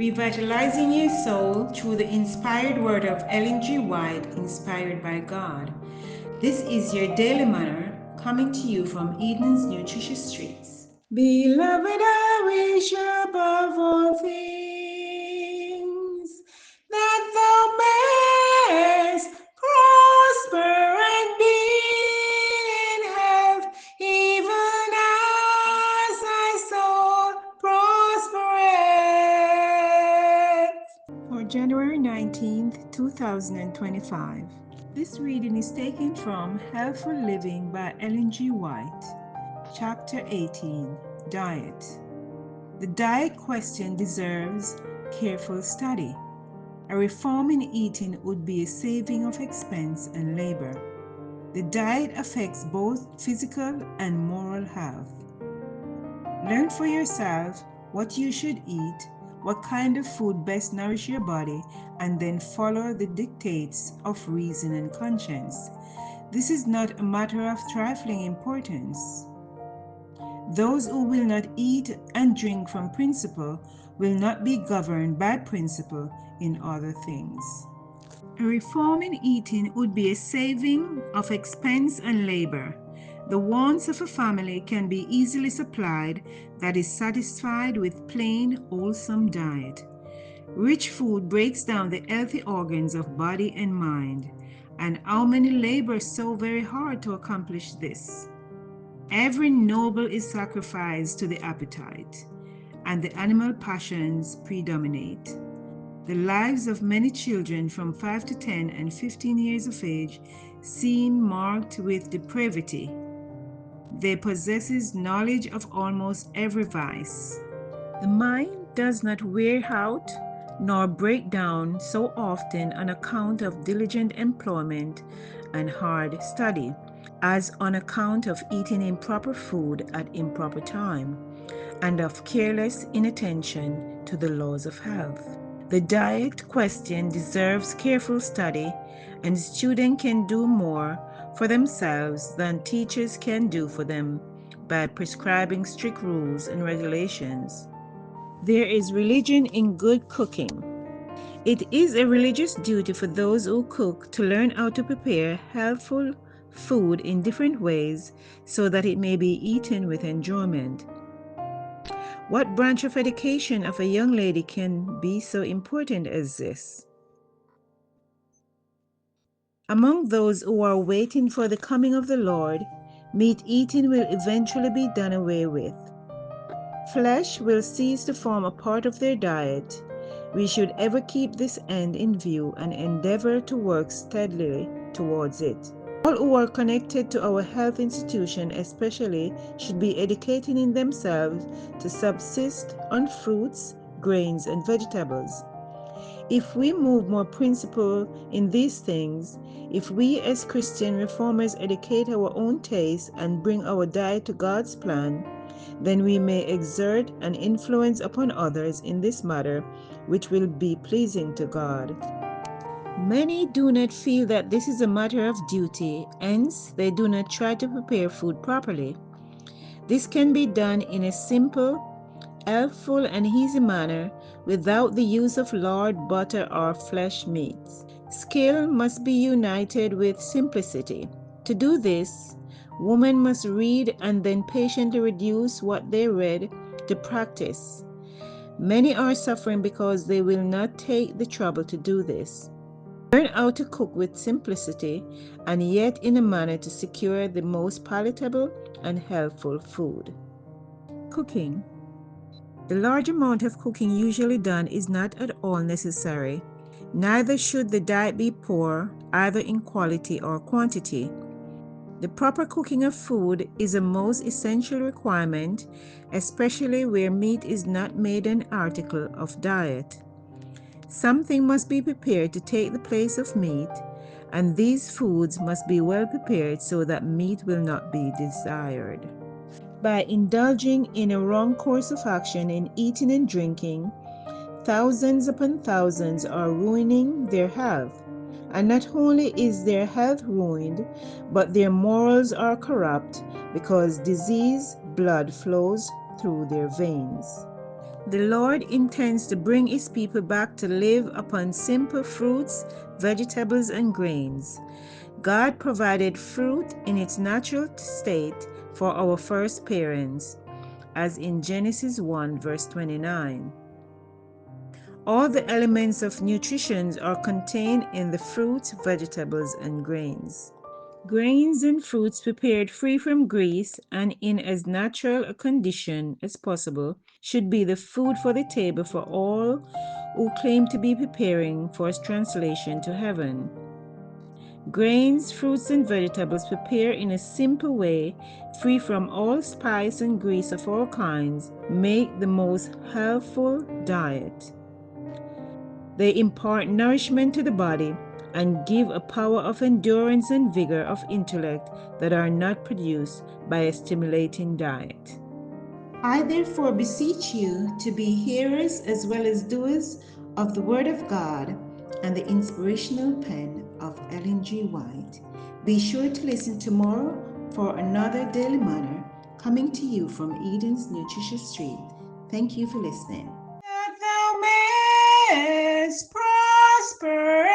revitalizing your soul through the inspired word of Ellen G. White, inspired by God. This is your daily manna coming to you from Eden's Nutritious Streets. Beloved, I wish above all things that thou mayest prosper and be in health, even as thy soul prospereth. For January 19th, 2025. This reading is taken from Healthful Living by Ellen G. White, Chapter 18, Diet. The diet question deserves careful study. A reform in eating would be a saving of expense and labor. The diet affects both physical and moral health. Learn for yourself what you should eat, what kind of food best nourish your body, and then follow the dictates of reason and conscience. This is not a matter of trifling importance. Those who will not eat and drink from principle will not be governed by principle in other things. A reform in eating would be a saving of expense and labor. The wants of a family can be easily supplied that is satisfied with plain, wholesome diet. Rich food breaks down the healthy organs of body and mind. And how many labor so very hard to accomplish this? Every noble is sacrificed to the appetite, and the animal passions predominate. The lives of many children from 5 to 10 and 15 years of age seem marked with depravity. They possess knowledge of almost every vice. The mind does not wear out nor break down so often on account of diligent employment and hard study, as on account of eating improper food at improper time, and of careless inattention to the laws of health. The diet question deserves careful study, and students can do more for themselves than teachers can do for them by prescribing strict rules and regulations. There is religion in good cooking. It is a religious duty for those who cook to learn how to prepare healthful food in different ways so that it may be eaten with enjoyment. What branch of education of a young lady can be so important as this? Among those who are waiting for the coming of the Lord, meat eating will eventually be done away with. Flesh will cease to form a part of their diet. We should ever keep this end in view and endeavor to work steadily towards it. All who are connected to our health institution especially should be educating in themselves to subsist on fruits, grains, and vegetables. If we move more principle in these things, if we as Christian reformers educate our own taste and bring our diet to God's plan, then we may exert an influence upon others in this matter, which will be pleasing to God. Many do not feel that this is a matter of duty, hence they do not try to prepare food properly. This can be done in a simple, healthful, and easy manner without the use of lard, butter, or flesh meats. Skill must be united with simplicity. To do this, women must read and then patiently reduce what they read to practice. Many are suffering because they will not take the trouble to do this. Learn how to cook with simplicity and yet in a manner to secure the most palatable and healthful food. Cooking. The large amount of cooking usually done is not at all necessary. Neither should the diet be poor, either in quality or quantity. The proper cooking of food is a most essential requirement, especially where meat is not made an article of diet. Something must be prepared to take the place of meat, and these foods must be well prepared so that meat will not be desired. By indulging in a wrong course of action in eating and drinking, thousands upon thousands are ruining their health. And not only is their health ruined, but their morals are corrupt because disease blood flows through their veins. The Lord intends to bring His people back to live upon simple fruits, vegetables, and grains. God provided fruit in its natural state for our first parents, as in Genesis 1, verse 29. All the elements of nutrition are contained in the fruits, vegetables, and grains. Grains and fruits prepared free from grease and in as natural a condition as possible should be the food for the table for all who claim to be preparing for a translation to heaven. Grains, fruits, and vegetables prepared in a simple way, free from all spice and grease of all kinds, make the most healthful diet. They impart nourishment to the body and give a power of endurance and vigor of intellect that are not produced by a stimulating diet. I therefore beseech you to be hearers as well as doers of the Word of God and the inspirational pen of Ellen G. White. Be sure to listen tomorrow for another Daily Manna coming to you from Eden's Nutritious Street. Thank you for listening. That thou mayest prosper